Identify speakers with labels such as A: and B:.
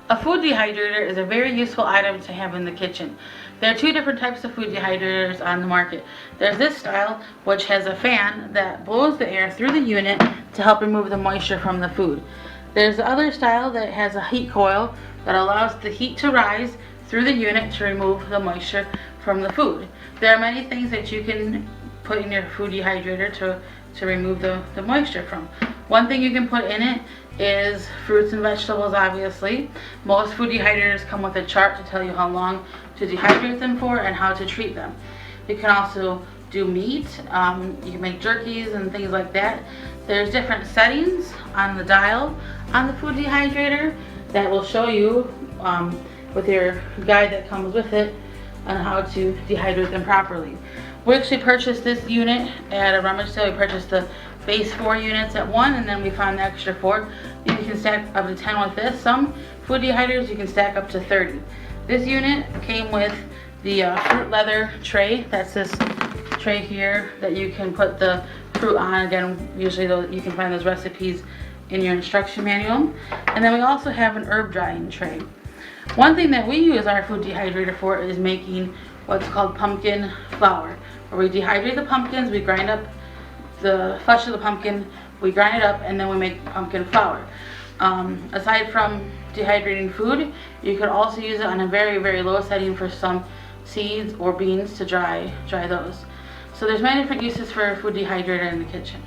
A: A food dehydrator is a very useful item to have in the kitchen. There are two different types of food dehydrators on the market. There's this style, which has a fan that blows the air through the unit to help remove the moisture from the food. There's the other style that has a heat coil that allows the heat to rise through the unit to remove the moisture from the food. There are many things that you can put in your food dehydrator to remove the moisture from. One thing you can put in it is fruits and vegetables, obviously. Most food dehydrators come with a chart to tell you how long to dehydrate them for and how to treat them. You can also do meat, you can make jerkies and things like that. There's different settings on the dial on the food dehydrator that will show you with your guide that comes with it on how to dehydrate them properly. We actually purchased this unit at a rummage sale. We purchased the base 4 units at one, and then we found the extra 4. You can stack up to 10 with this. Some food dehydrators you can stack up to 30. This unit came with the fruit leather tray. That's this tray here that you can put the fruit on. Again, usually you can find those recipes in your instruction manual. And then we also have an herb drying tray. One thing that we use our food dehydrator for is making what's called pumpkin flour, where we dehydrate the pumpkins, we grind up the flesh of the pumpkin, we grind it up, and then we make pumpkin flour. Aside from dehydrating food, you could also use it on a very, very low setting for some seeds or beans to dry those. So there's many different uses for a food dehydrator in the kitchen.